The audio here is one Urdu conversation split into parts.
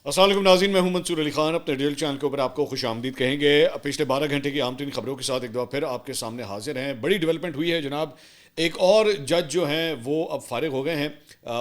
السلام علیکم ناظرین، میں ہوں منصور علی خان، اپنے ڈیل چینل کے اوپر آپ کو خوش آمدید کہیں گے۔ پچھلے 12 گھنٹے کی عام ترین خبروں کے ساتھ ایک دفعہ پھر آپ کے سامنے حاضر ہیں۔ بڑی ڈیولپمنٹ ہوئی ہے جناب، ایک اور جج جو ہیں وہ اب فارغ ہو گئے ہیں،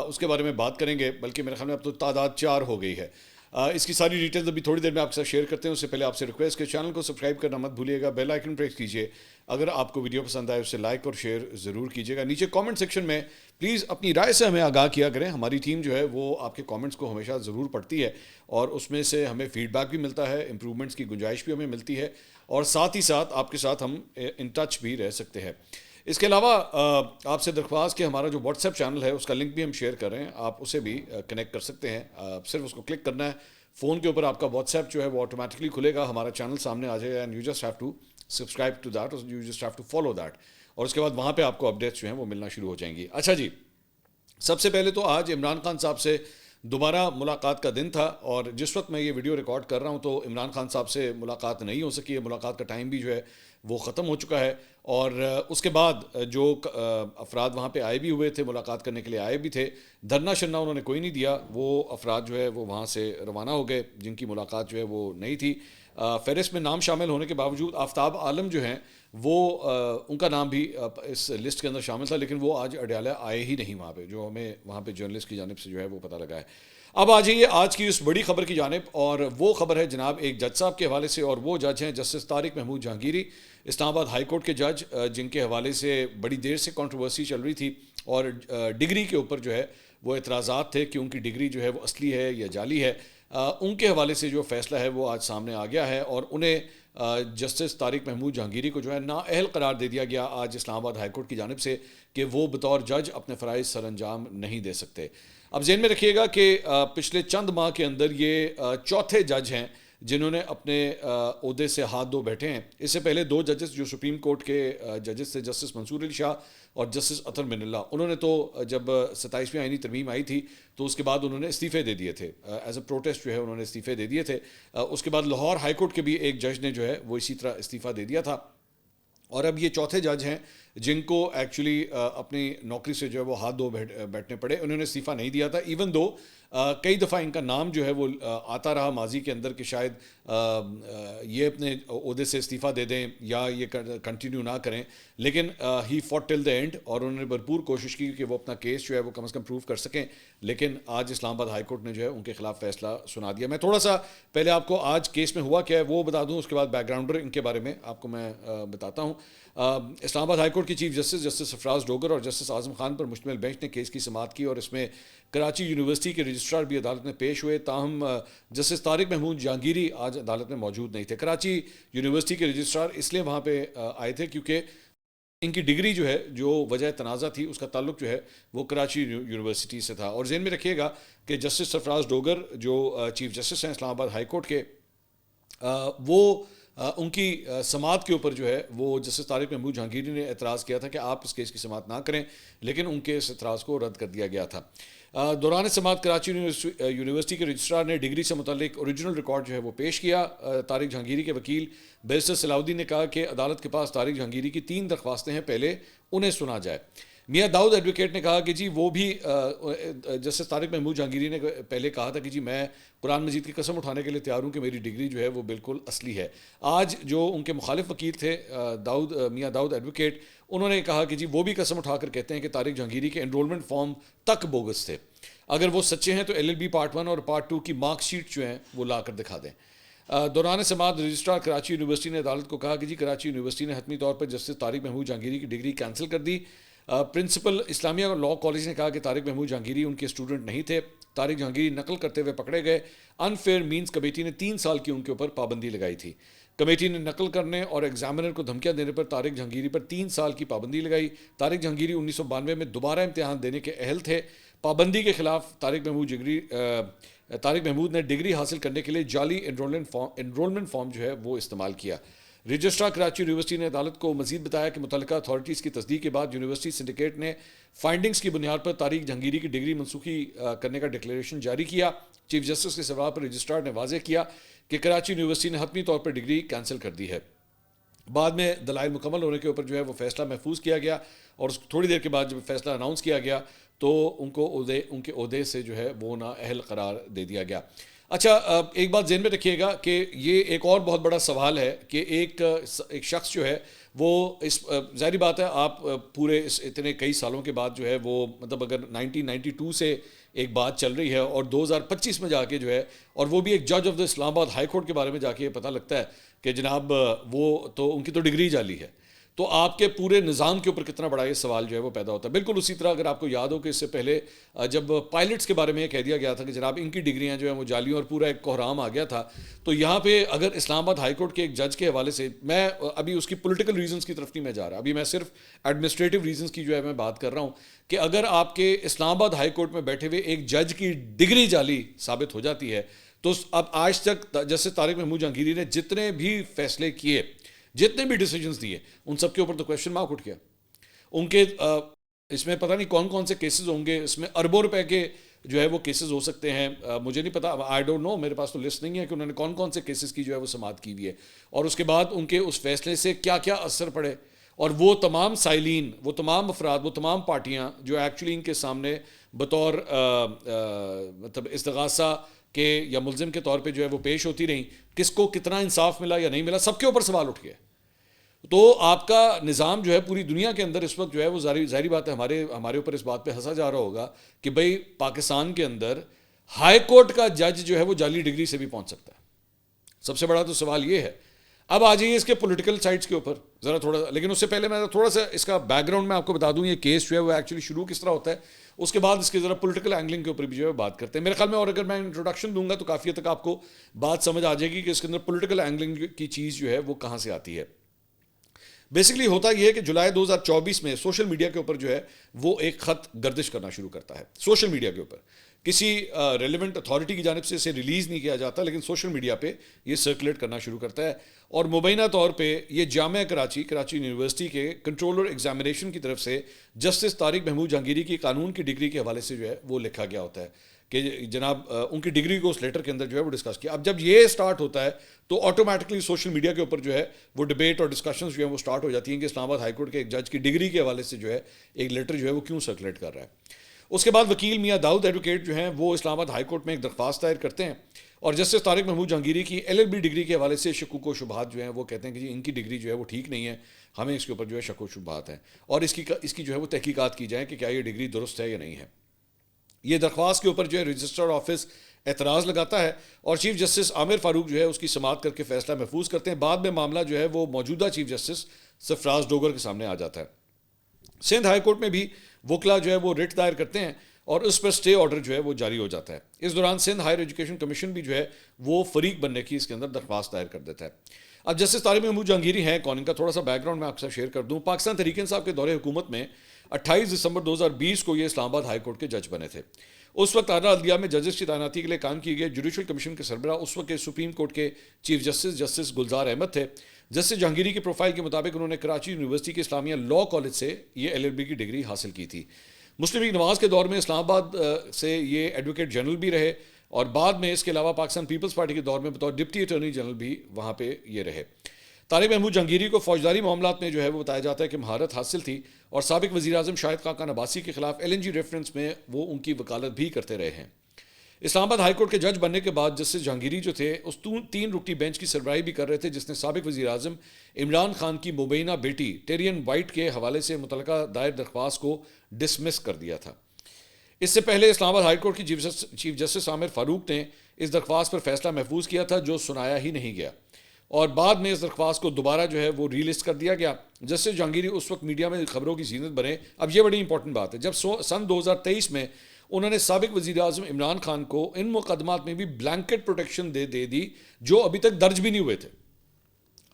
اس کے بارے میں بات کریں گے، بلکہ میرے خیال میں اب تو تعداد 4 ہو گئی ہے۔ اس کی ساری ڈیٹیلز ابھی تھوڑی دیر میں آپ کے ساتھ شیئر کرتے ہیں۔ اس سے پہلے آپ سے ریکویسٹ کہ چینل کو سبسکرائب کرنا مت بھولیے گا، بیل آئکن پریس کیجیے، اگر آپ کو ویڈیو پسند آئے اسے لائک اور شیئر ضرور کیجیے گا۔ نیچے کامنٹ سیکشن میں پلیز اپنی رائے سے ہمیں آگاہ کیا کریں، ہماری ٹیم جو ہے وہ آپ کے کامنٹس کو ہمیشہ ضرور پڑھتی ہے، اور اس میں سے ہمیں فیڈ بیک بھی ملتا ہے، امپرومنٹس کی گنجائش بھی ہمیں ملتی ہے، اور ساتھ ہی ساتھ آپ کے ساتھ ہم ان ٹچ بھی رہ سکتے ہیں۔ اس کے علاوہ آپ سے درخواست کہ ہمارا جو واٹس ایپ چینل ہے اس کا لنک بھی ہم شیئر کر رہے ہیں، آپ اسے بھی کنیکٹ کر سکتے ہیں، صرف اس کو کلک کرنا ہے، فون کے اوپر آپ کا واٹس ایپ جو ہے وہ آٹومیٹکلی کھلے گا، ہمارا چینل سامنے آ جائے گا، and you just have to subscribe to that, you just have to follow that, اور اس کے بعد وہاں پہ آپ کو اپڈیٹس جو ہیں وہ ملنا شروع ہو جائیں گی۔ اچھا جی، سب سے پہلے تو آج عمران خان صاحب سے دوبارہ ملاقات کا دن تھا، اور جس وقت میں یہ ویڈیو ریکارڈ کر رہا ہوں تو عمران خان صاحب سے ملاقات نہیں ہو سکی ہے، ملاقات کا ٹائم بھی جو ہے وہ ختم ہو چکا ہے، اور اس کے بعد جو افراد وہاں پہ آئے بھی ہوئے تھے، ملاقات کرنے کے لیے آئے بھی تھے، دھرنا شرنا انہوں نے کوئی نہیں دیا، وہ افراد جو ہے وہ وہاں سے روانہ ہو گئے جن کی ملاقات جو ہے وہ نہیں تھی۔ فہرست میں نام شامل ہونے کے باوجود آفتاب عالم جو ہیں وہ ان کا نام بھی اس لسٹ کے اندر شامل تھا، لیکن وہ آج اڈیالہ آئے ہی نہیں وہاں پہ، جو ہمیں وہاں پہ جرنلسٹ کی جانب سے جو ہے وہ پتہ لگا ہے۔ اب آ جائیے آج کی اس بڑی خبر کی جانب، اور وہ خبر ہے جناب ایک جج صاحب کے حوالے سے، اور وہ جج ہیں جسٹس طارق محمود جہانگیری، اسلام آباد ہائی کورٹ کے جج، جن کے حوالے سے بڑی دیر سے کنٹروورسی چل رہی تھی، اور ڈگری کے اوپر جو ہے وہ اعتراضات تھے کہ ان کی ڈگری جو ہے وہ اصلی ہے یا جعلی ہے۔ ان کے حوالے سے جو فیصلہ ہے وہ آج سامنے آ گیا ہے، اور انہیں جسٹس طارق محمود جہانگیری کو جو ہے نااہل قرار دے دیا گیا آج اسلام آباد ہائی کورٹ کی جانب سے، کہ وہ بطور جج اپنے فرائض سر انجام نہیں دے سکتے۔ اب ذہن میں رکھیے گا کہ پچھلے چند ماہ کے اندر یہ چوتھے جج ہیں جنہوں نے اپنے عہدے سے ہاتھ دھو بیٹھے ہیں۔ اس سے پہلے 2 ججز جو سپریم کورٹ کے ججز تھے، جسٹس منصور علی شاہ اور جسٹس اطہر من اللہ، انہوں نے تو جب 27ویں آئینی ترمیم آئی تھی تو اس کے بعد انہوں نے استعفے دے دیے تھے، ایز اے پروٹیسٹ جو ہے انہوں نے استعفے دے دیے تھے۔ اس کے بعد لاہور ہائی کورٹ کے بھی ایک جج نے جو ہے وہ اسی طرح استعفیٰ دے دیا تھا، اور اب یہ چوتھے جج ہیں جن کو ایکچولی اپنی نوکری سے جو ہے وہ ہاتھ دھو بیٹھنے پڑے۔ انہوں نے استعفیٰ نہیں دیا تھا، ایون دو کئی دفعہ ان کا نام جو ہے وہ آتا رہا ماضی کے اندر کہ شاید یہ اپنے عہدے سے استعفیٰ دے دیں یا یہ کنٹینیو نہ کریں، لیکن ہی فاٹ ٹل دا اینڈ، اور انہوں نے بھرپور کوشش کی کہ وہ اپنا کیس جو ہے وہ کم از کم پروف کر سکیں، لیکن آج اسلام آباد ہائی کورٹ نے جو ہے ان کے خلاف فیصلہ سنا دیا۔ میں تھوڑا سا پہلے آپ کو آج کیس میں ہوا کیا ہے وہ بتا دوں، اس کے بعد بیک گراؤنڈر ان کے بارے میں آپ کو میں بتاتا ہوں۔ اسلام آباد ہائی کورٹ کی چیف جسٹس جسٹس سرفراز ڈوگر اور جسٹس اعظم خان پر مشتمل بینچ نے کیس کی سماعت کی، اور اس میں کراچی یونیورسٹی کے رجسٹرار بھی عدالت میں پیش ہوئے، تاہم جسٹس طارق محمود جہانگیری آج عدالت میں موجود نہیں تھے۔ کراچی یونیورسٹی کے رجسٹرار اس لیے وہاں پہ آئے تھے کیونکہ ان کی ڈگری جو ہے جو وجہ تنازع تھی اس کا تعلق جو ہے وہ کراچی یونیورسٹی سے تھا۔ اور ذہن میں رکھیے گا کہ جسٹس سرفراز ڈوگر جو چیف جسٹس ہیں اسلام آباد ہائی کورٹ کے، وہ ان کی سماعت کے اوپر جو ہے وہ جسٹس طارق محمود جہانگیری نے اعتراض کیا تھا کہ آپ اس کیس کی سماعت نہ کریں، لیکن ان کے اس اعتراض کو رد کر دیا گیا تھا۔ دوران سماعت کراچی یونیورسٹی کے رجسٹرار نے ڈگری سے متعلق اوریجنل ریکارڈ جو ہے وہ پیش کیا۔ طارق جہانگیری کے وکیل بیرسٹر صلاح الدین نے کہا کہ عدالت کے پاس طارق جہانگیری کی 3 درخواستیں ہیں، پہلے انہیں سنا جائے۔ میاں داؤد ایڈوکیٹ نے کہا کہ جی وہ بھی جسٹس طارق محمود جہانگیری نے پہلے کہا تھا کہ جی میں قرآن مجید کی قسم اٹھانے کے لیے تیار ہوں کہ میری ڈگری جو ہے وہ بالکل اصلی ہے۔ آج جو ان کے مخالف وکیل تھے میاں داؤد ایڈوکیٹ، انہوں نے کہا کہ جی وہ بھی قسم اٹھا کر کہتے ہیں کہ طارق جہانگیری کے انرولمنٹ فارم تک بوگس تھے، اگر وہ سچے ہیں تو LLB پارٹ 1 اور پارٹ 2 کی مارک شیٹ جو ہیں وہ لا کر دکھا دیں۔ دوران سماعت رجسٹرار کراچی یونیورسٹی نے عدالت کو کہا کہ جی کراچی یونیورسٹی نے حتمی طور پر جسٹس طارق محمود جہانگیری کی ڈگری کینسل کر دی۔ پرنسپل اسلامیہ لاء کالج نے کہا کہ طارق محمود جہانگیری ان کے اسٹوڈنٹ نہیں تھے۔ طارق جہانگیری نقل کرتے ہوئے پکڑے گئے۔ انفیئر مینز کمیٹی نے 3 سال کی ان کے اوپر پابندی لگائی تھی۔ کمیٹی نے نقل کرنے اور ایگزامنر کو دھمکیاں دینے پر طارق جہانگیری پر 3 سال کی پابندی لگائی۔ طارق جہانگیری 1992 میں دوبارہ امتحان دینے کے اہل تھے۔ پابندی کے خلاف طارق محمود نے ڈگری حاصل کرنے کے لیے جعلی انرولمنٹ فارم جو ہے وہ استعمال کیا۔ رجسٹرار کراچی یونیورسٹی نے عدالت کو مزید بتایا کہ متعلقہ اتھارٹیز کی تصدیق کے بعد یونیورسٹی سنڈیکیٹ نے فائنڈنگز کی بنیاد پر طارق جہانگیری کی ڈگری منسوخی کرنے کا ڈکلیریشن جاری کیا۔ چیف جسٹس کے سوال پر رجسٹرار نے واضح کیا کہ کراچی یونیورسٹی نے حتمی طور پر ڈگری کینسل کر دی ہے۔ بعد میں دلائل مکمل ہونے کے اوپر جو ہے وہ فیصلہ محفوظ کیا گیا، اور تھوڑی دیر کے بعد جب فیصلہ اناؤنس کیا گیا تو ان کے عہدے سے جو ہے وہ نااہل قرار دے دیا گیا۔ اچھا ایک بات ذہن میں رکھیے گا کہ یہ ایک اور بہت بڑا سوال ہے کہ ایک شخص جو ہے وہ اس ظاہری بات ہے آپ پورے اس اتنے کئی سالوں کے بعد جو ہے وہ مطلب اگر 1992 سے ایک بات چل رہی ہے اور 2025 میں جا کے جو ہے اور وہ بھی ایک جج آف دا اسلام آباد ہائی کورٹ کے بارے میں جا کے یہ پتہ لگتا ہے کہ جناب وہ تو ان کی تو ڈگری جعلی ہے، تو آپ کے پورے نظام کے اوپر کتنا بڑا یہ سوال جو ہے وہ پیدا ہوتا ہے۔ بالکل اسی طرح اگر آپ کو یاد ہو کہ اس سے پہلے جب پائلٹس کے بارے میں یہ کہہ دیا گیا تھا کہ جناب ان کی ڈگریاں جو ہیں وہ جعلی، اور پورا ایک کوہرام آ گیا تھا، تو یہاں پہ اگر اسلام آباد ہائی کورٹ کے ایک جج کے حوالے سے، میں ابھی اس کی پولیٹیکل ریزنس کی طرف نہیں میں جا رہا، ابھی میں صرف ایڈمنسٹریٹو ریزنس کی جو ہے میں بات کر رہا ہوں کہ اگر آپ کے اسلام آباد ہائی کورٹ میں بیٹھے ہوئے ایک جج کی ڈگری جعلی ثابت ہو جاتی ہے، تو اب آج تک جسٹس طارق محمود جہانگیری نے جتنے بھی فیصلے کیے، جتنے بھی ڈیسیجنز دیے، ان سب کے اوپر تو کویشچن مارک اٹھ گیا۔ ان کے اس میں پتہ نہیں کون کون سے کیسز ہوں گے، اس میں اربوں روپے کے جو ہے وہ کیسز ہو سکتے ہیں، مجھے نہیں پتا، آئی ڈونٹ نو، میرے پاس تو لسٹ نہیں ہے کہ انہوں نے کون کون سے کیسز کی جو ہے وہ سماعت کی ہوئی ہے، اور اس کے بعد ان کے اس فیصلے سے کیا کیا اثر پڑے، اور وہ تمام سائلین، وہ تمام افراد، وہ تمام پارٹیاں جو ایکچولی ان کے سامنے بطور مطلب استغاثہ کے یا ملزم کے طور پہ جو ہے وہ پیش ہوتی رہیں، کس کو کتنا انصاف ملا یا نہیں ملا، سب کے اوپر سوال اٹھ گیا۔ تو آپ کا نظام جو ہے پوری دنیا کے اندر اس وقت جو ہے وہ ظاہری بات ہے ہمارے اوپر اس بات پہ ہنسا جا رہا ہوگا کہ بھئی پاکستان کے اندر ہائی کورٹ کا جج جو ہے وہ جعلی ڈگری سے بھی پہنچ سکتا ہے۔ سب سے بڑا تو سوال یہ ہے۔ اب آ جائیے اس کے پولیٹیکل سائڈس کے اوپر ذرا تھوڑا، لیکن اس سے پہلے میں تھوڑا سا اس کا بیک گراؤنڈ میں آپ کو بتا دوں، یہ کیس جو ہے وہ ایکچولی شروع کس طرح ہوتا ہے، اس کے بعد اس کے ذرا پولیٹیکل اینگلنگ کے اوپر بھی جو ہے بات کرتے ہیں میرے خیال میں، اور اگر میں انٹروڈکشن دوں گا تو کافی حد تک آپ کو بات سمجھ آ جائے گی کہ اس کے اندر پولیٹیکل اینگلنگ کی چیز جو ہے وہ کہاں سے آتی ہے۔ بیسکلی ہوتا یہ ہے کہ جولائی 2024 میں سوشل میڈیا کے اوپر جو ہے وہ ایک خط گردش کرنا شروع کرتا ہے، سوشل میڈیا کے اوپر کسی ریلیونٹ اتھارٹی کی جانب سے اسے ریلیز نہیں کیا جاتا، لیکن سوشل میڈیا پہ یہ سرکولیٹ کرنا شروع کرتا ہے، اور مبینہ طور پہ یہ جامعہ کراچی یونیورسٹی کے کنٹرولر ایگزامینیشن کی طرف سے جسٹس طارق محمود جہانگیری کی قانون کی ڈگری کے حوالے سے جو ہے وہ لکھا گیا ہوتا ہے کہ جناب ان کی ڈگری کو اس لیٹر کے اندر جو ہے وہ ڈسکس کیا۔ اب جب یہ سٹارٹ ہوتا ہے تو آٹومیٹکلی سوشل میڈیا کے اوپر جو ہے وہ ڈبیٹ اور ڈسکشنز جو ہیں وہ سٹارٹ ہو جاتی ہیں کہ اسلام آباد ہائی کورٹ کے ایک جج کی ڈگری کے حوالے سے جو ہے ایک لیٹر جو ہے وہ کیوں سرکولیٹ کر رہا ہے۔ اس کے بعد وکیل میاں داؤد ایڈوکیٹ جو ہیں وہ اسلام آباد ہائی کورٹ میں ایک درخواست دائر کرتے ہیں، اور جسٹس طارق محمود جہانگیری کی LLB ڈگری کے حوالے سے شکوک و شبہات جو ہیں وہ کہتے ہیں کہ جی ان کی ڈگری جو ہے وہ ٹھیک نہیں ہے، ہمیں اس کے اوپر جو ہے شک و شبہات ہیں، اور اس کی جو ہے وہ تحقیقات کی جائیں کہ کیا یہ ڈگری درست ہے یا نہیں ہے۔ یہ درخواست کے اوپر جو ہے رجسٹرڈ آفس اعتراض لگاتا ہے، اور چیف جسٹس عامر فاروق جو ہے اس کی سماعت کر کے فیصلہ محفوظ کرتے ہیں۔ بعد میں معاملہ جو ہے وہ موجودہ چیف جسٹس سرفراز ڈوگر کے سامنے آ جاتا ہے۔ سندھ ہائی کورٹ میں بھی وکلا جو ہے وہ رٹ دائر کرتے ہیں، اور اس پر سٹے آرڈر جو ہے وہ جاری ہو جاتا ہے۔ اس دوران سندھ ہائر ایجوکیشن کمیشن بھی جو ہے وہ فریق بننے کی اس کے اندر درخواست دائر کر دیتا ہے۔ اب جسٹس طارق محمود جہانگیری ہیں کون، ان کا تھوڑا سا بیک گراؤنڈ میں آپ کے ساتھ شیئر کر دوں۔ پاکستان تحریک انصاف کے دور حکومت میں 28 دسمبر 2020 کو یہ اسلام آباد ہائی کورٹ کے جج بنے تھے۔ اس وقت اعلیٰ عدلیہ میں ججز کی تعیناتی کے لیے قائم کیے گئے جوڈیشل کمیشن کے سربراہ اس وقت کے سپریم کورٹ کے چیف جسٹس گلزار احمد تھے۔ جسٹس جہانگیری کی پروفائل کے مطابق انہوں نے کراچی یونیورسٹی کے اسلامیہ لاء کالج سے یہ LLB کی ڈگری حاصل کی تھی۔ مسلم لیگ نواز کے دور میں اسلام آباد سے یہ ایڈوکیٹ جنرل بھی رہے، اور بعد میں اس کے علاوہ پاکستان پیپلز پارٹی کے دور میں بطور ڈپٹی اٹارنی جنرل بھی وہاں پہ یہ رہے۔ طارق محمود جہانگیری کو فوجداری معاملات میں جو ہے وہ بتایا جاتا ہے کہ مہارت حاصل تھی، اور سابق وزیر اعظم شاہد خاقان عباسی کے خلاف LNG ریفرنس میں وہ ان کی وکالت بھی کرتے رہے ہیں۔ اسلام آباد ہائی کورٹ کے جج بننے کے بعد جسٹس جہانگیری جو تھے اس 3 رکنی بینچ کی سربراہی بھی کر رہے تھے، جس نے سابق وزیر اعظم عمران خان کی مبینہ بیٹی ٹیرین وائٹ کے حوالے سے متعلقہ دائر درخواست کو ڈسمس کر دیا تھا۔ اس سے پہلے اسلام آباد ہائی کورٹ کی چیف جسٹس عامر فاروق نے اس درخواست پر فیصلہ محفوظ کیا تھا جو سنایا ہی نہیں گیا، اور بعد میں اس درخواست کو دوبارہ جو ہے وہ ری لسٹ کر دیا گیا۔ جسٹس جہانگیری اس وقت میڈیا میں خبروں کی زینت بنے۔ اب یہ بڑی امپورٹنٹ بات ہے، جب سن 2023 میں انہوں نے سابق وزیر اعظم عمران خان کو ان مقدمات میں بھی بلینکٹ پروٹیکشن دے دی جو ابھی تک درج بھی نہیں ہوئے تھے۔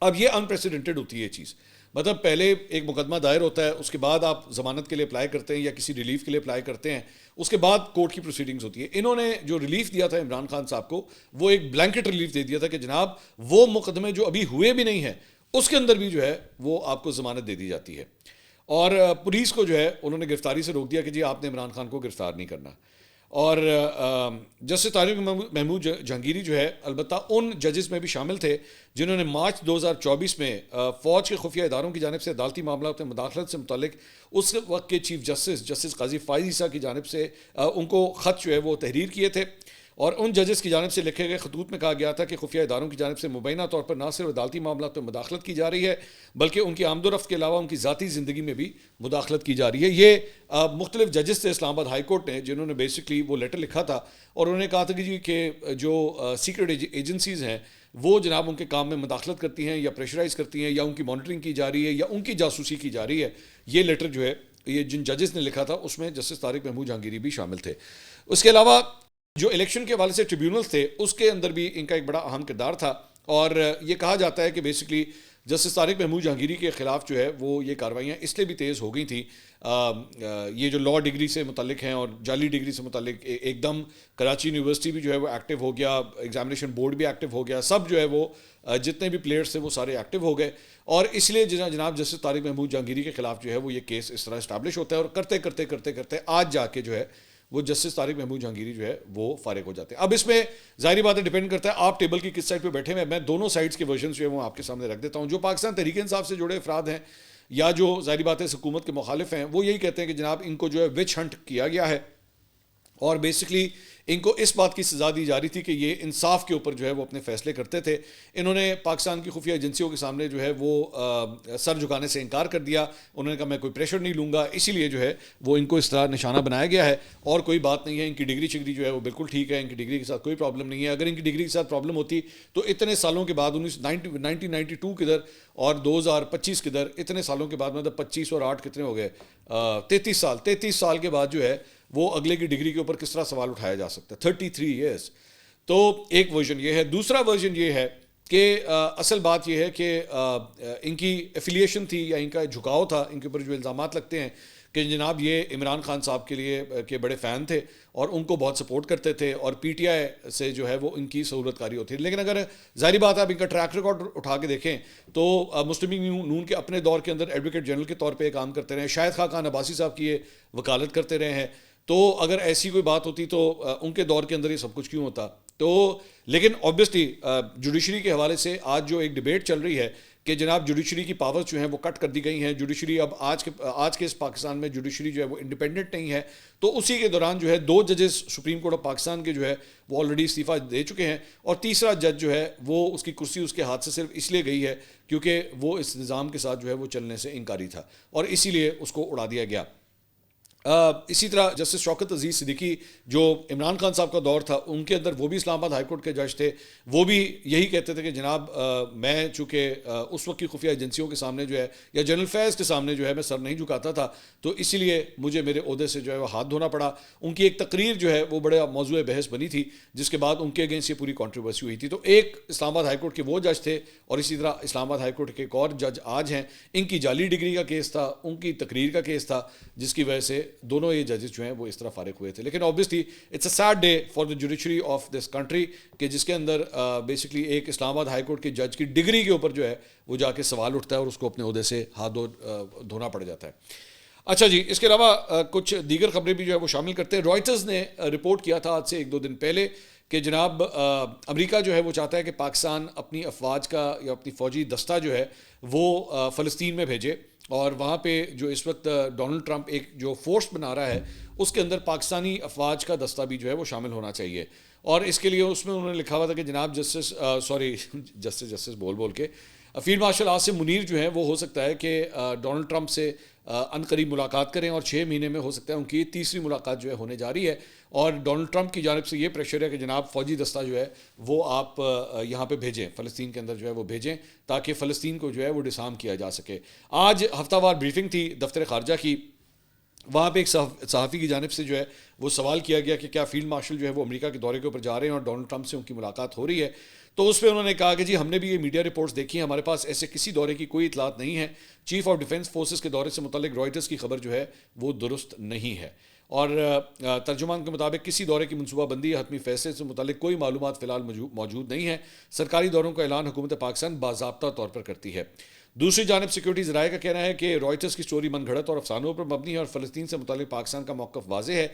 اب یہ انپریسیڈنٹڈ ہوتی ہے یہ چیز، مطلب پہلے ایک مقدمہ دائر ہوتا ہے، اس کے بعد آپ ضمانت کے لیے اپلائی کرتے ہیں یا کسی ریلیف کے لیے اپلائی کرتے ہیں، اس کے بعد کورٹ کی پروسیڈنگز ہوتی ہے۔ انہوں نے جو ریلیف دیا تھا عمران خان صاحب کو، وہ ایک بلینکٹ ریلیف دے دیا تھا کہ جناب وہ مقدمے جو ابھی ہوئے بھی نہیں ہیں اس کے اندر بھی جو ہے وہ آپ کو ضمانت دے دی جاتی ہے، اور پولیس کو جو ہے انہوں نے گرفتاری سے روک دیا کہ جی آپ نے عمران خان کو گرفتار نہیں کرنا۔ اور جسٹس طارق محمود جہانگیری جو ہے البتہ ان ججز میں بھی شامل تھے جنہوں نے مارچ 2024 میں فوج کے خفیہ اداروں کی جانب سے عدالتی معاملات میں مداخلت سے متعلق اس وقت کے چیف جسٹس قاضی فائز عیسیٰ کی جانب سے ان کو خط جو ہے وہ تحریر کیے تھے، اور ان ججز کی جانب سے لکھے گئے خطوط میں کہا گیا تھا کہ خفیہ اداروں کی جانب سے مبینہ طور پر نہ صرف عدالتی معاملات میں مداخلت کی جا رہی ہے بلکہ ان کی آمد و رفت کے علاوہ ان کی ذاتی زندگی میں بھی مداخلت کی جا رہی ہے. یہ مختلف ججز تھے اسلام آباد ہائی کورٹ نے جنہوں نے بیسکلی وہ لیٹر لکھا تھا اور انہوں نے کہا تھا کہ جی کہ جو سیکرٹ ایجنسیز ہیں وہ جناب ان کے کام میں مداخلت کرتی ہیں یا پریشرائز کرتی ہیں یا ان کی مانیٹرنگ کی جا رہی ہے یا ان کی جاسوسی کی جا رہی ہے. یہ لیٹر جو ہے یہ جن ججز نے لکھا تھا اس میں جسٹس طارق محمود جہانگیری بھی شامل تھے. اس کے علاوہ جو الیکشن کے حوالے سے ٹریبیونلز تھے اس کے اندر بھی ان کا ایک بڑا اہم کردار تھا اور یہ کہا جاتا ہے کہ بیسکلی جسٹس طارق محمود جہانگیری کے خلاف جو ہے وہ یہ کارروائیاں اس لیے بھی تیز ہو گئی تھیں. یہ جو لا ڈگری سے متعلق ہیں اور جعلی ڈگری سے متعلق ایک دم کراچی یونیورسٹی بھی جو ہے وہ ایکٹیو ہو گیا, ایگزامینیشن بورڈ بھی ایکٹیو ہو گیا, سب جو ہے وہ جتنے بھی پلیئرس تھے وہ سارے ایکٹیو ہو گئے اور اس لیے جناب جسٹس طارق محمود جہانگیری کے خلاف جو ہے وہ یہ کیس اس طرح اسٹیبلش ہوتا ہے اور کرتے کرتے کرتے کرتے آج جا کے جو ہے وہ جسٹس طارق محمود جہانگیری جو ہے وہ فارغ ہو جاتے ہیں. اب اس میں ظاہری بات ہے ڈیپینڈ کرتا ہے آپ ٹیبل کی کس سائڈ پہ بیٹھے ہوئے ہیں. میں دونوں سائڈس کے ورژنس جو ہے وہ آپ کے سامنے رکھ دیتا ہوں. جو پاکستان تحریک انصاف سے جڑے افراد ہیں یا جو ظاہری بات ہے حکومت کے مخالف ہیں وہ یہی کہتے ہیں کہ جناب ان کو جو ہے وچ ہنٹ کیا گیا ہے اور بیسکلی ان کو اس بات کی سزا دی جا رہی تھی کہ یہ انصاف کے اوپر جو ہے وہ اپنے فیصلے کرتے تھے. انہوں نے پاکستان کی خفیہ ایجنسیوں کے سامنے جو ہے وہ سر جھکانے سے انکار کر دیا. انہوں نے کہا میں کوئی پریشر نہیں لوں گا, اسی لیے جو ہے وہ ان کو اس طرح نشانہ بنایا گیا ہے اور کوئی بات نہیں ہے. ان کی ڈگری شگری جو ہے وہ بالکل ٹھیک ہے, ان کی ڈگری کے ساتھ کوئی پرابلم نہیں ہے. اگر ان کی ڈگری کے ساتھ پرابلم ہوتی تو اتنے سالوں کے بعد 1992 کدھر اور 2025 کدھر, اتنے سالوں کے بعد مطلب 25 اور 8 کتنے ہو گئے 33 سال کے بعد جو ہے وہ اگلے کی ڈگری کے اوپر کس طرح سوال اٹھایا جا سکتا ہے 33 ایئرس. تو ایک ورژن یہ ہے. دوسرا ورژن یہ ہے کہ اصل بات یہ ہے کہ ان کی ایفیلیشن تھی یا ان کا جھکاؤ تھا, ان کے اوپر جو الزامات لگتے ہیں کہ جناب یہ عمران خان صاحب کے لیے کے بڑے فین تھے اور ان کو بہت سپورٹ کرتے تھے اور پی ٹی آئی سے جو ہے وہ ان کی سہولت کاری ہوتی ہے. لیکن اگر ظاہری بات ہے آپ ان کا ٹریک ریکارڈ اٹھا کے دیکھیں تو مسلم لیگ نون کے اپنے دور کے اندر ایڈوکیٹ جنرل کے طور پہ کام کرتے رہے ہیں, شاہد خاقان عباسی صاحب کی یہ وکالت کرتے رہے ہیں. تو اگر ایسی کوئی بات ہوتی تو ان کے دور کے اندر یہ سب کچھ کیوں ہوتا. تو لیکن آبویسلی جوڈیشری کے حوالے سے آج جو ایک ڈبیٹ چل رہی ہے کہ جناب جوڈیشری کی پاورز جو ہیں وہ کٹ کر دی گئی ہیں, جوڈیشری اب آج کے اس پاکستان میں جوڈیشری جو ہے وہ انڈیپینڈنٹ نہیں ہے. تو اسی کے دوران جو ہے 2 ججز سپریم کورٹ آف پاکستان کے جو ہے وہ آلریڈی استعفیٰ دے چکے ہیں اور تیسرا جج جو ہے وہ اس کی کرسی اس کے ہاتھ سے صرف اس لیے گئی ہے کیونکہ وہ اس نظام کے ساتھ جو ہے وہ چلنے سے انکاری تھا اور اسی لیے اس کو اڑا دیا گیا. اسی طرح جسٹس شوکت عزیز صدیقی جو عمران خان صاحب کا دور تھا ان کے اندر وہ بھی اسلام آباد ہائی کورٹ کے جج تھے, وہ بھی یہی کہتے تھے کہ جناب میں چونکہ اس وقت کی خفیہ ایجنسیوں کے سامنے جو ہے یا جنرل فیئرز کے سامنے جو ہے میں سر نہیں جھکاتا تھا تو اسی لیے مجھے میرے عہدے سے جو ہے وہ ہاتھ دھونا پڑا. ان کی ایک تقریر جو ہے وہ بڑا موضوع بحث بنی تھی جس کے بعد ان کے اگینسٹ یہ پوری کنٹروورسی ہوئی تھی. تو ایک اسلام آباد ہائی کورٹ کے وہ جج تھے اور اسی طرح اسلام آباد ہائی کورٹ کے ایک اور جج آج ہیں, ان کی جعلی ڈگری کا کیس تھا, ان کی تقریر کا کیس تھا جس کی وجہ سے دونوں یہ ججز جو ہیں وہ اس طرح فارغ ہوئے تھے. لیکن obviously it's a sad day for the judiciary of this country کہ جس کے اندر بیسکلی ایک اسلام آباد ہائی کورٹ کے جج کی ڈگری کے اوپر جو ہے وہ جا کے سوال اٹھتا ہے اور اس کو اپنے عہدے سے ہاتھ دھونا پڑ جاتا ہے. اچھا جی, اس کے علاوہ کچھ دیگر خبریں بھی جو ہے وہ شامل کرتے ہیں. رائٹرز نے رپورٹ کیا تھا آج سے 1-2 دن پہلے کہ جناب امریکہ جو ہے وہ چاہتا ہے کہ پاکستان اپنی افواج کا یا اپنی فوجی دستہ جو ہے وہ فلسطین میں بھیجے اور وہاں پہ جو اس وقت ڈونلڈ ٹرمپ ایک جو فورس بنا رہا ہے اس کے اندر پاکستانی افواج کا دستہ بھی جو ہے وہ شامل ہونا چاہیے. اور اس کے لیے اس میں انہوں نے لکھا ہوا تھا کہ جناب جسٹس بول کے فیلڈ مارشل عاصم منیر جو ہے وہ ہو سکتا ہے کہ ڈونلڈ ٹرمپ سے ان قریب ملاقات کریں اور 6 مہینے میں ہو سکتا ہے ان کی تیسری ملاقات جو ہے ہونے جا رہی ہے. اور ڈونلڈ ٹرمپ کی جانب سے یہ پریشر ہے کہ جناب فوجی دستہ جو ہے وہ آپ یہاں پہ بھیجیں, فلسطین کے اندر جو ہے وہ بھیجیں تاکہ فلسطین کو جو ہے وہ ڈسارم کیا جا سکے. آج ہفتہ وار بریفنگ تھی دفتر خارجہ کی, وہاں پہ ایک صحافی کی جانب سے جو ہے وہ سوال کیا گیا کہ کیا فیلڈ مارشل جو ہے وہ امریکہ کے دورے کے اوپر جا رہے ہیں اور ڈونلڈ ٹرمپ سے ان کی ملاقات ہو رہی ہے. تو اس پہ انہوں نے کہا کہ جی ہم نے بھی یہ میڈیا رپورٹس دیکھی ہیں, ہمارے پاس ایسے کسی دورے کی کوئی اطلاعات نہیں ہے. چیف آف ڈیفنس فورسز کے دورے سے متعلق رائٹرز کی خبر جو ہے وہ درست نہیں ہے. اور ترجمان کے مطابق کسی دورے کی منصوبہ بندی یا حتمی فیصلے سے متعلق کوئی معلومات فی الحال موجود نہیں ہے. سرکاری دوروں کا اعلان حکومت پاکستان باضابطہ طور پر کرتی ہے. دوسری جانب سیکیورٹی ذرائع کا کہنا ہے کہ رائٹرز کی سٹوری من گھڑت اور افسانوں پر مبنی ہے اور فلسطین سے متعلق پاکستان کا موقف واضح ہے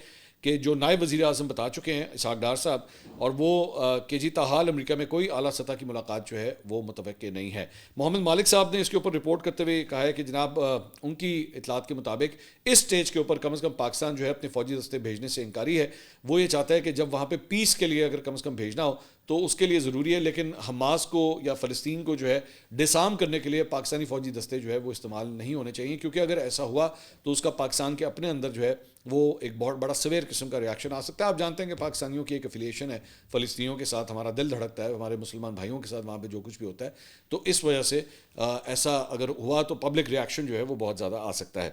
کہ جو نائب وزیر اعظم بتا چکے ہیں اسحاق ڈار صاحب، اور وہ کہ جی تاحال امریکہ میں کوئی اعلیٰ سطح کی ملاقات جو ہے وہ متوقع نہیں ہے۔ محمد مالک صاحب نے اس کے اوپر رپورٹ کرتے ہوئے کہا ہے کہ جناب ان کی اطلاعات کے مطابق اس سٹیج کے اوپر کم از کم پاکستان جو ہے اپنے فوجی دستے بھیجنے سے انکاری ہے۔ وہ یہ چاہتا ہے کہ جب وہاں پہ پیس کے لیے اگر کم از کم بھیجنا ہو تو اس کے لیے ضروری ہے، لیکن حماس کو یا فلسطین کو جو ہے ڈسارم کرنے کے لیے پاکستانی فوجی دستے جو ہے وہ استعمال نہیں ہونے چاہیے، کیونکہ اگر ایسا ہوا تو اس کا پاکستان کے اپنے اندر جو ہے وہ ایک بہت بڑا سویر قسم کا ریاکشن آ سکتا ہے۔ آپ جانتے ہیں کہ پاکستانیوں کی ایک افیلیشن ہے فلسطینیوں کے ساتھ، ہمارا دل دھڑکتا ہے ہمارے مسلمان بھائیوں کے ساتھ وہاں پہ جو کچھ بھی ہوتا ہے، تو اس وجہ سے ایسا اگر ہوا تو پبلک ریاکشن جو ہے وہ بہت زیادہ آ سکتا ہے۔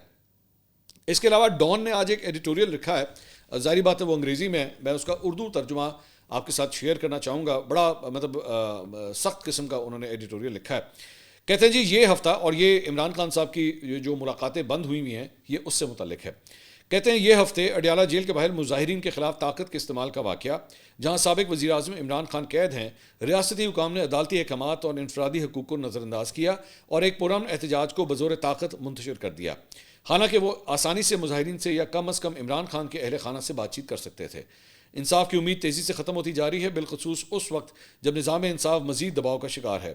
اس کے علاوہ ڈان نے آج ایک ایڈیٹوریل لکھا ہے، ظاہری بات ہے وہ انگریزی میں میں اس کا اردو ترجمہ آپ کے ساتھ شیئر کرنا چاہوں گا۔ بڑا مطلب سخت قسم کا انہوں نے ایڈیٹوریل لکھا ہے۔ کہتے ہیں جی یہ ہفتہ، اور یہ عمران خان صاحب کی جو ملاقاتیں بند ہوئی ہوئی ہیں یہ اس سے متعلق ہے۔ کہتے ہیں یہ ہفتے اڈیالہ جیل کے باہر مظاہرین کے خلاف طاقت کے استعمال کا واقعہ، جہاں سابق وزیر اعظم عمران خان قید ہیں، ریاستی حکام نے عدالتی احکامات اور انفرادی حقوق کو نظر انداز کیا اور ایک پرامن احتجاج کو بزور طاقت منتشر کر دیا، حالانکہ وہ آسانی سے مظاہرین سے یا کم از کم عمران خان کے اہل خانہ سے بات چیت کر سکتے تھے۔ انصاف کی امید تیزی سے ختم ہوتی جا رہی ہے، بالخصوص اس وقت جب نظام انصاف مزید دباؤ کا شکار ہے۔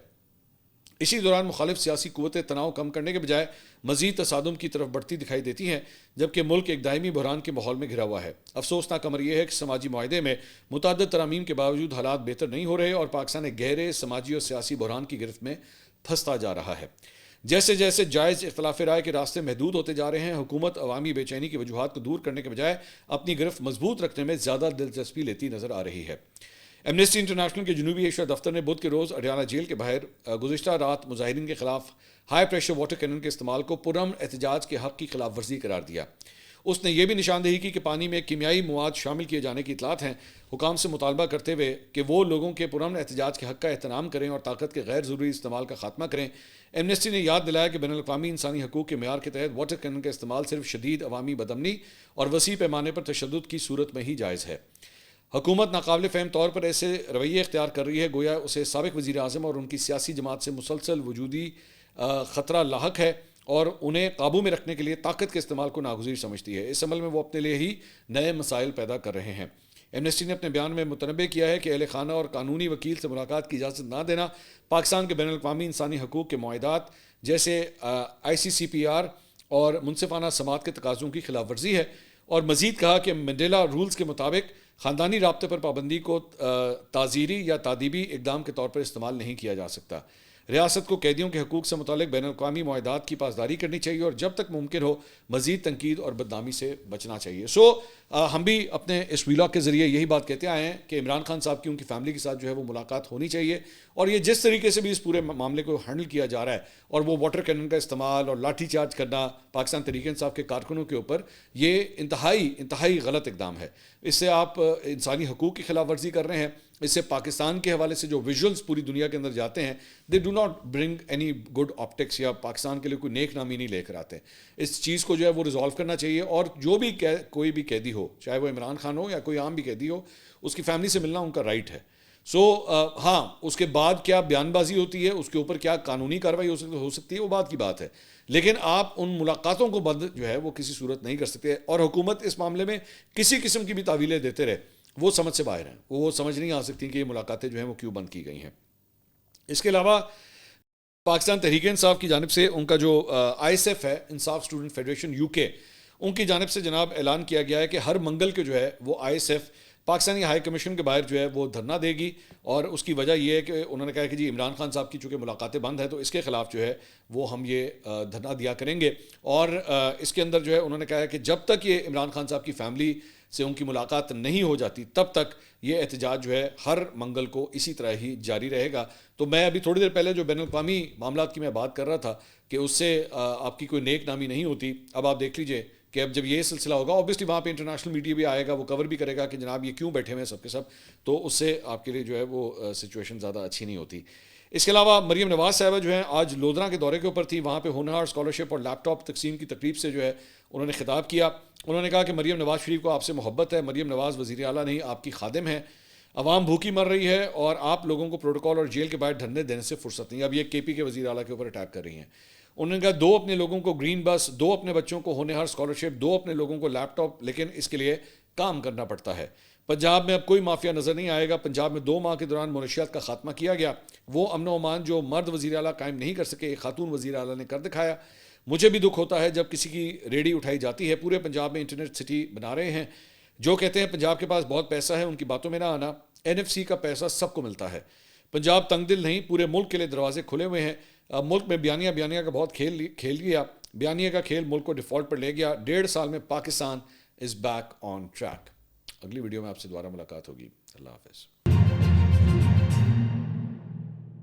اسی دوران مخالف سیاسی قوتیں تناؤ کم کرنے کے بجائے مزید تصادم کی طرف بڑھتی دکھائی دیتی ہیں، جبکہ ملک ایک دائمی بحران کے ماحول میں گھرا ہوا ہے۔ افسوسناک امر یہ ہے کہ سماجی معاہدے میں متعدد ترامیم کے باوجود حالات بہتر نہیں ہو رہے اور پاکستان ایک گہرے سماجی اور سیاسی بحران کی گرفت میں پھنستا جا رہا ہے۔ جیسے جیسے جائز اختلاف رائے کے راستے محدود ہوتے جا رہے ہیں، حکومت عوامی بے چینی کی وجوہات کو دور کرنے کے بجائے اپنی گرفت مضبوط رکھنے میں زیادہ دلچسپی لیتی نظر آ رہی ہے۔ ایمنسٹی انٹرنیشنل کے جنوبی ایشیا دفتر نے بدھ کے روز اڈیالہ جیل کے باہر گزشتہ رات مظاہرین کے خلاف ہائی پریشر واٹر کینن کے استعمال کو پرامن احتجاج کے حق کی خلاف ورزی قرار دیا۔ اس نے یہ بھی نشاندہی کی کہ پانی میں کیمیائی مواد شامل کیے جانے کی اطلاعات ہیں، حکام سے مطالبہ کرتے ہوئے کہ وہ لوگوں کے پرامن احتجاج کے حق کا احترام کریں اور طاقت کے غیر ضروری استعمال کا خاتمہ کریں۔ ایمنسٹی نے یاد دلایا کہ بین الاقوامی انسانی حقوق کے معیار کے تحت واٹر کینن کا استعمال صرف شدید عوامی بدامنی اور وسیع پیمانے پر تشدد کی صورت میں ہی جائز ہے۔ حکومت ناقابل فہم طور پر ایسے رویے اختیار کر رہی ہے گویا اسے سابق وزیر اعظم اور ان کی سیاسی جماعت سے مسلسل وجودی خطرہ لاحق ہے اور انہیں قابو میں رکھنے کے لیے طاقت کے استعمال کو ناگزیر سمجھتی ہے۔ اس عمل میں وہ اپنے لیے ہی نئے مسائل پیدا کر رہے ہیں۔ ایمنسٹی نے اپنے بیان میں متنبع کیا ہے کہ اہل خانہ اور قانونی وکیل سے ملاقات کی اجازت نہ دینا پاکستان کے بین الاقوامی انسانی حقوق کے معاہدات جیسے ICCPR اور منصفانہ سماعت کے تقاضوں کی خلاف ورزی ہے، اور مزید کہا کہ منڈیلا رولز کے مطابق خاندانی رابطے پر پابندی کو تعزیری یا تادیبی اقدام کے طور پر استعمال نہیں کیا جا سکتا۔ ریاست کو قیدیوں کے حقوق سے متعلق بین الاقوامی معاہدات کی پاسداری کرنی چاہیے اور جب تک ممکن ہو مزید تنقید اور بدنامی سے بچنا چاہیے۔ ہم بھی اپنے اس ویلاگ کے ذریعے یہی بات کہتے آئے ہیں کہ عمران خان صاحب کی ان کی فیملی کے ساتھ جو ہے وہ ملاقات ہونی چاہیے، اور یہ جس طریقے سے بھی اس پورے معاملے کو ہینڈل کیا جا رہا ہے اور وہ واٹر کینن کا استعمال اور لاٹھی چارج کرنا پاکستان تحریک انصاف کے کارکنوں کے اوپر، یہ انتہائی غلط اقدام ہے۔ اس سے آپ انسانی حقوق کی خلاف ورزی کر رہے ہیں۔ اس سے پاکستان کے حوالے سے جو ویژولز پوری دنیا کے اندر جاتے ہیں they do not bring any good optics, یا پاکستان کے لیے کوئی نیک نامی نہیں لے کر آتے۔ اس چیز کو جو ہے وہ ریزالو کرنا چاہیے، اور جو بھی کوئی بھی قیدی ہو، چاہے وہ عمران خان ہو یا کوئی عام بھی قیدی ہو، اس کی فیملی سے ملنا ان کا رائٹ ہے۔ ہاں اس کے بعد کیا بیان بازی ہوتی ہے، اس کے اوپر کیا قانونی کارروائی ہو سکتی ہے، وہ بات کی بات ہے، لیکن آپ ان ملاقاتوں کو بند جو ہے وہ کسی صورت نہیں کر سکتے، اور حکومت اس معاملے میں کسی قسم کی بھی تعویلیں دیتے رہے وہ سمجھ سے باہر ہیں، وہ سمجھ نہیں آ سکتی کہ یہ ملاقاتیں جو ہیں وہ کیوں بند کی گئی ہیں۔ اس کے علاوہ پاکستان تحریک انصاف کی جانب سے ان کا جو ISF ہے، انصاف اسٹوڈنٹ فیڈریشن UK، ان کی جانب سے جناب اعلان کیا گیا ہے کہ ہر منگل کے جو ہے وہ ISF پاکستانی ہائی کمیشن کے باہر جو ہے وہ دھرنا دے گی، اور اس کی وجہ یہ ہے کہ انہوں نے کہا کہ جی عمران خان صاحب کی چونکہ ملاقاتیں بند ہیں تو اس کے خلاف جو ہے وہ ہم یہ دھرنا دیا کریں گے، اور اس کے اندر جو ہے انہوں نے کہا ہے کہ جب تک یہ عمران خان صاحب کی فیملی سے ان کی ملاقات نہیں ہو جاتی تب تک یہ احتجاج جو ہے ہر منگل کو اسی طرح ہی جاری رہے گا۔ تو میں ابھی تھوڑی دیر پہلے جو بین الاقوامی معاملات کی میں بات کر رہا تھا کہ اس سے آپ کی کوئی نیک نامی نہیں ہوتی، اب آپ دیکھ لیجئے کہ اب جب یہ سلسلہ ہوگا اوبیسلی وہاں پہ انٹرنیشنل میڈیا بھی آئے گا، وہ کور بھی کرے گا کہ جناب یہ کیوں بیٹھے ہوئے ہیں سب کے سب، تو اس سے آپ کے لیے جو ہے وہ سچویشن زیادہ اچھی نہیں ہوتی۔ اس کے علاوہ مریم نواز صاحبہ جو ہیں آج لودھرا کے دورے کے اوپر تھی، وہاں پہ ہونہار اسکالرشپ اور لیپ ٹاپ تقسیم کی تقریب سے جو ہے انہوں نے خطاب کیا۔ انہوں نے کہا کہ مریم نواز شریف کو آپ سے محبت ہے، مریم نواز وزیر اعلیٰ نہیں آپ کی خادم ہے، عوام بھوکی مر رہی ہے اور آپ لوگوں کو پروٹوکول اور جیل کے باہر دھرنے دینے سے فرصت نہیں۔ اب یہ KP کے وزیر اعلیٰ کے اوپر اٹیک کر رہی ہیں۔ انہوں نے کہا 2 اپنے لوگوں کو گرین بس، 2 اپنے بچوں کو ہونہار اسکالرشپ، 2 اپنے لوگوں کو لیپ ٹاپ، لیکن اس کے لیے کام کرنا پڑتا ہے. پنجاب میں اب کوئی مافیا نظر نہیں آئے گا. پنجاب میں 2 ماہ کے دوران منشیات کا خاتمہ کیا گیا. وہ امن و امان جو مرد وزیر اعلیٰ قائم نہیں کر سکے ایک خاتون وزیر اعلیٰ نے کر دکھایا. مجھے بھی دکھ ہوتا ہے جب کسی کی ریڑھی اٹھائی جاتی ہے. پورے پنجاب میں انٹرنیٹ سٹی بنا رہے ہیں. جو کہتے ہیں پنجاب کے پاس بہت پیسہ ہے ان کی باتوں میں نہ آنا. NFC کا پیسہ سب کو ملتا ہے. پنجاب تنگ دل نہیں, پورے ملک کے لیے دروازے کھلے ہوئے ہیں. ملک میں بیانیہ کا بہت کھیل گیا. بیانیہ کا کھیل ملک کو ڈیفالٹ پر لے گیا. 1.5 سال میں پاکستان از بیک آن ٹریک. اگلی ویڈیو میں آپ سے دوبارہ ملاقات ہوگی. اللہ حافظ.